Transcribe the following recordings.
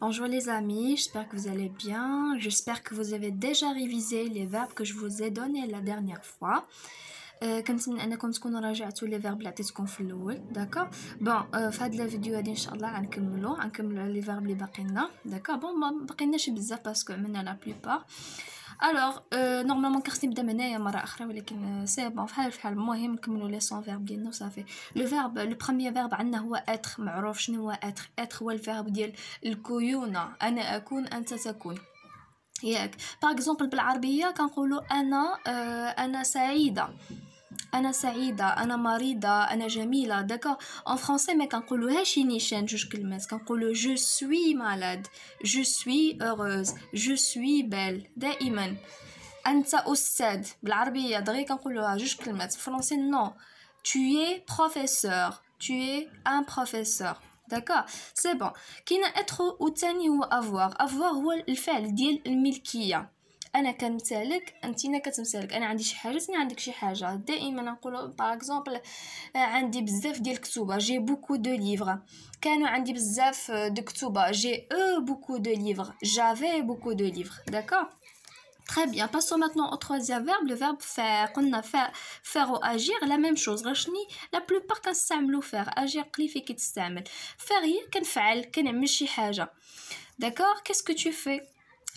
Bonjour les amis, j'espère que vous allez bien. J'espère que vous avez déjà révisé les verbes que je vous ai donnés la dernière fois. كنتمنى انكم تكونوا راجعتوا لي فيرب اللي عطيتكم في الاول داكور بون في هذا الفيديو هذه ان شاء الله غنكملوا لي فيرب اللي باقينا داكور بون ما بقيناش بزاف باسكو عملنا لا بلوبار الوغ نورمالمون كنت نبدا من هنايا مره اخرى ولكن سي بون في حال المهم نكملوا لي سون فيرب ديالنا وصافي. لو فيرب لو بروميير فيرب عندنا هو اتر. معروف شنو هو اتر؟ اتر هو الفيرب ديال الكيونه، انا اكون انت تكون ياك. باغ اكزومبل بالعربيه كنقولوا انا سعيده، انا سعيده، انا مريضه، انا جميله داكا. ان فرونسي ما كنقولوهاش نيشان جوج كلمات، كنقولوا جو سوي مالاد، جو سوي اوروز، جو سوي بيل. دائما انت استاذ بالعربيه دغيا كنقولوها جوج كلمات. فرونسي نو، tu es professeur، tu es un professeur داكا سي بون. كاين اتر وثاني هو افوار. افوار هو الفعل ديال الملكيه، انا كنمتلك، انتينا كتمتلك، انا عندي شي حاجه انت عندك شي حاجه. دائما نقولوا باغ اكزومبل عندي بزاف ديال الكتوبه، جي بوكو دو ليفر. كانوا عندي بزاف دو كتوبه، جي بوكو دو ليفر، جافي بوكو دو ليفر داكور. Très bien, passons maintenant au troisième verbe, le verbe faire. قلنا faire ou agir la même chose. غشني la plupart كنستعملو faire. agir قليل فين كتستعمل. faire هي كنفعل، كنعمل شي حاجه داكور. qu'est-ce que tu fais؟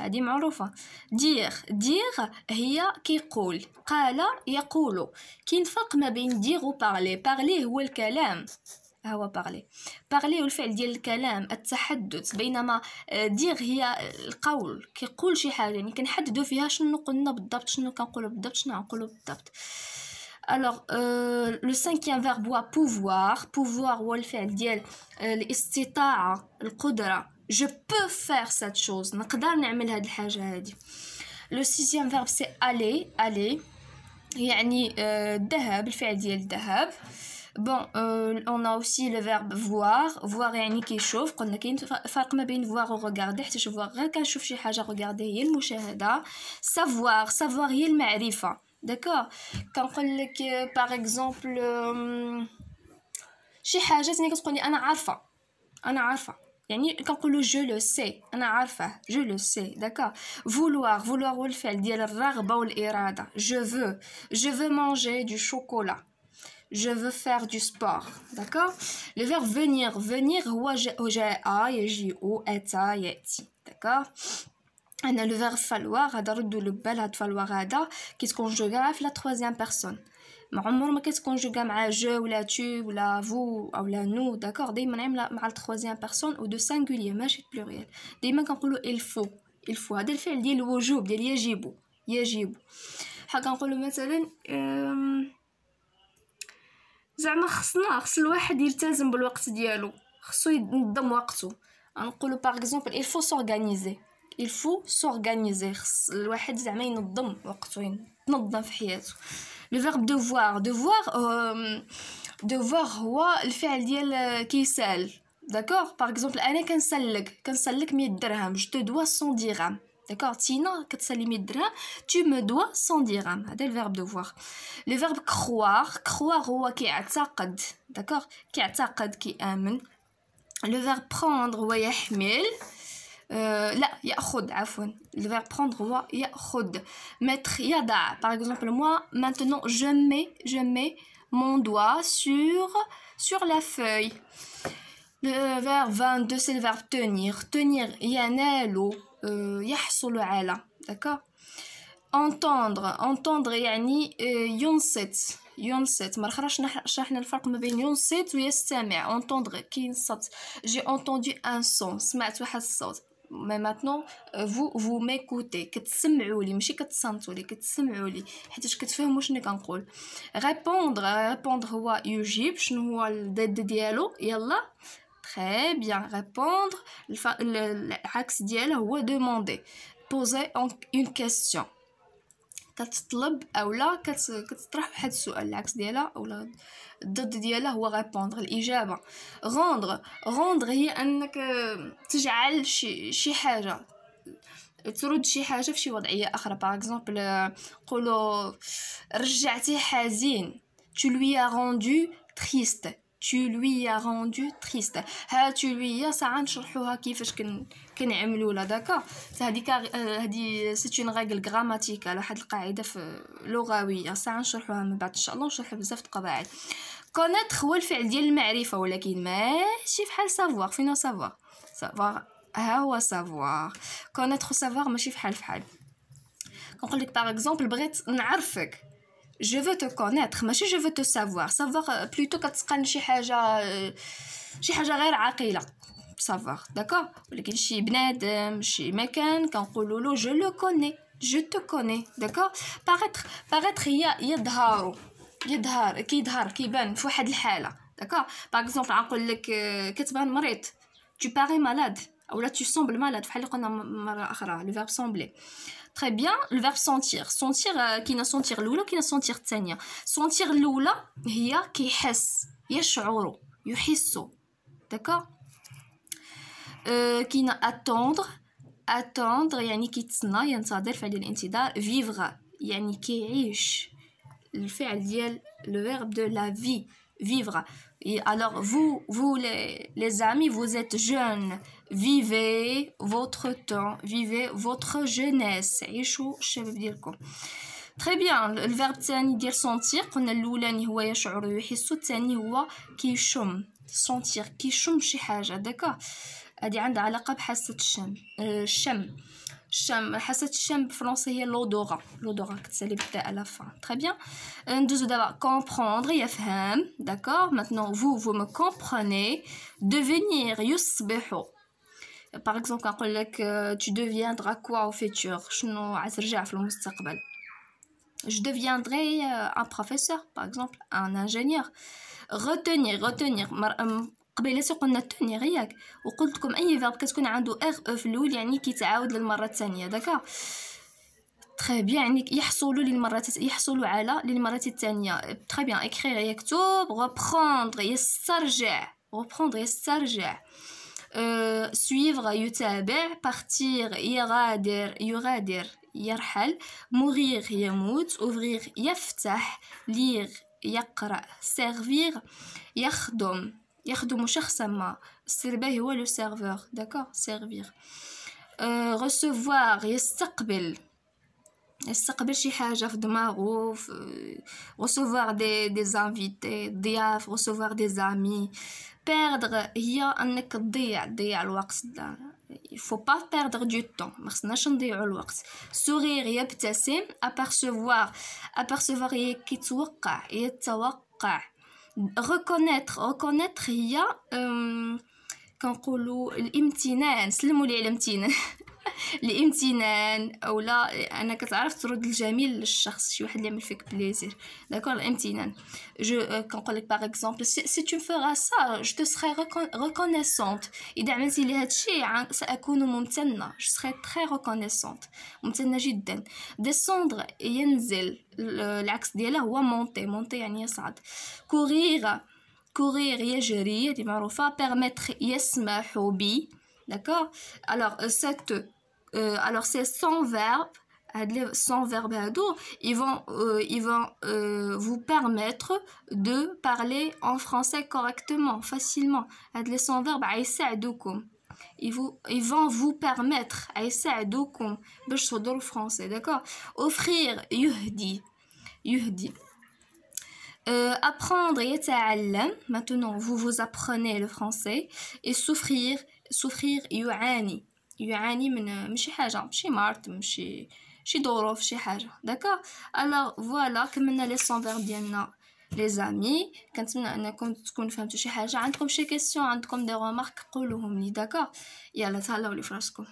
هذه معروفه. dire هي كيقول، قال يقول. كاين فرق ما بين dire و parler. parler هو الكلام، هو بارلي والفعل ديال الكلام التحدث، بينما دير هي القول، كيقول شي حاجه يعني كنحددوا فيها شنو قلنا بالضبط، شنو كنقولوا بالضبط، شنو غنقولوا بالضبط. alors le cinquième verbe هو pouvoir هو الفعل ديال الاستطاعه، القدره. je peux faire cette chose، نقدر نعمل هاد الحاجه هادي. le sixième verbe c'est aller يعني الذهاب، الفعل ديال الذهاب. Bon, on a aussi le verbe voir يعني كيشوف. قلنا كاين فرق ما بين voir و regarder، حيت voir غير كنشوف شي حاجه، regarder هي المشاهده. savoir هي المعرفه داكور. كنقول لك باغ اكزومبل شي حاجه ثاني كتقولي انا عارفه يعني كنقولوا جو لو سي، انا عارفه جو لو سي داكور. vouloir هو الفعل ديال الرغبه والاراده. je veux manger du chocolat، je veux faire du sport d'accord. le verbe venir هو جاء، يجيء، اتى، ياتي داكور. انا le verbe falloir هذا ردوا للبال، هاد falloir هذا كيتكونجوغا في لا troisième personne، ما عمره ما كيتكونجوغا مع جو ولا tu ولا vous او لا nous داكور. دائما عامله مع لا troisième personne او دو singulier ماشي بلوريال. دائما كنقولوا il faut هذا الفعل ديال الوجوب، ديال يجب. حنا كنقولوا مثلا زعما خص الواحد يلتزم بالوقت ديالو، خصو ينظم وقته. نقولوا باغ اكزومبل il faut s'organiser، خص الواحد زعما ينظم وقته، ينظم في حياته. لو فيرب devoir هو الفعل ديال كيسال داكور. باغ اكزومبل انا كنسلك 100 درهم، جو te dois 100 درهم داكور. تينا كتسالي 100 درهم، tu me dois 100 درهم. هذا الفيرب devoir. لو فيرب croire هو كيعتقد داكور، كيعتقد، كيامن. لو فيرب prendre هو يحمل، لا ياخذ، عفوا. le verbe prendre هو ياخذ. mettre يضع. par exemple moi maintenant je mets mon doigt sur la feuille. le verbe 22 c'est le verbe tenir ينال، يحصل على داكور. entendre يعني ينصت. ما خرجش شرحنا الفرق ما بين ينصت ويستمع. entendre كينصت، j'ai entendu un son، سمعت واحد الصوت. mais maintenant vous m'écoutez، كتسمعوا لي ماشي كتصنتوا لي، كتسمعوا لي حيت كتفهموا شنو كنقول. répondre هو يجيب. شنو هو الضد ديالو؟ يلا très bien. répondre العكس ديالها هو demander، poser une question، كتطلب اولا كتطرح واحد السؤال. العكس ديالها اولا الضد ديالها هو répondre، الاجابه. rendre هي انك تجعل شي حاجه، ترد شي حاجه في شي وضعيه اخرى. باغ اكزومبل قولوا رجعتيه حزين، tu lui as rendu triste، tu lui as rendu triste. ها tu lui as ساعة نشرحوها كيفاش كنعملولا داكور. هذه سي اون ريغل غراماتيكال، واحد القاعده في لغويه ساعة نشرحوها من بعد ان شاء الله، ونشرح بزاف د القواعد. كونيتر هو الفعل ديال المعرفه، ولكن ماشي فحال سافوار. فينا سافوار ها هو سافوار. كونيتر سافوار ماشي فحال كنقول لك باغ اكزومبل بغيت نعرفك، je veux te connaître ماشي je veux te savoir. savoir plutôt كتسقن شي حاجه غير عاقله savoir داكور، ولكن شي بنادم شي مكان كنقولوا له je le connais je te connais داكور. باغيتر هي يظهر كيبان في واحد الحاله داكور. باغ اكزومبل نقول لك كتبان مريض tu parais malade اولا tu sembles malade بحال اللي قلنا مره اخرى لو فيرب سومبلي. Très bien, le verbe sentir. Sentir كاينه sentir الاولى وكاينه sentir الثانيه. sentir الاولى هي كيحس، يشعر، يحس داكور. كاينه attendre يعني كيتسنى، ينتظر، فعل الانتظار. vivre يعني كيعيش، الفعل ديال le verbe de la vie vivre. Et alors vous les amis, vous êtes jeunes, vivez votre temps, vivez votre jeunesse. عيشوا الشباب ديالكم. très bien. الفيرب الثاني ديال sentir قلنا الاولاني هو يشعر ويحس، الثاني هو كيشم. sentir كيشم شي حاجه داكوغ. هذه عندها علاقه بحاسه الشم. حاسه الشم بالفرنسيه هي لودورا كتسالي بالتاء على فان. très bien. ندوزو دابا comprendre يفهم داكوغ. maintenant vous me comprenez. devenir يصبح. par exemple نقول لك tu deviendras quoi au futur، شنو عترجع في المستقبل. je deviendrai un professeur par exemple un ingénieur. retenir قبيله قلنا تونيغ ياك، وقلت لكم اي فيرب كتكون عنده ار في الاول يعني كيتعاود للمره الثانيه داكوغ. تري بيان يعني يحصلوا على للمرات الثانيه. تري بيان. اكريغ يكتب، reprendre يسترجع، suivre يتابع، partir يغادر يرحل، mourir يموت، ouvrir يفتح، lire يقرأ، servir يخدم شخصا ما. السيربي هو لو سيرفور داكوغ. سيرفير. recevoir يستقبل شي حاجه في دماغو. recevoir des invités ضياف، recevoir des amis. perdre هي انك تضيع الوقت. il faut pas perdre du temps، ما خصناش نضيعوا الوقت. sourire يبتسم. apercevoir هي يتوقع. reconnaître هي كنقولوا الامتنان. سلموا لي على الامتنان الامتنان اولا انا كتعرف ترد الجميل للشخص، شي واحد اللي يعمل فيك بليزير داكور. الامتنان كنقول لك باغ اكزومبل si tu feras ça je te serai reconnaissante. اذا عملتي لي هادشي ساكون ممتنه. je serai très reconnaissante، ممتنه جدا. descendre ينزل، العكس ديالها هو monter يعني يصعد. courir يجري، هذه معروفه. permettre يسمح بي d'accord. alors c'est sans verbe. sans verbe هادو ils vont vous permettre de parler en français correctement facilement. هاد les sans verbe يساعدوكم، ils vont vous permettre يساعدوكم باش تهضروا français d'accord. offrir يهدي. apprendre يتعلم. maintenant vous apprenez le français. et souffrir يعاني من شي حاجه، شي مرض، شي ظروف، شي حاجه داكوغ. alors voilà كملنا لي سون فيرب ديالنا لي زامي. كنتمنى انكم تكونوا فهمتوا شي حاجه. عندكم شي كيسيون، عندكم دي رومارك قولوهم لي داكوغ. يلا تهلاو لي فراسكم.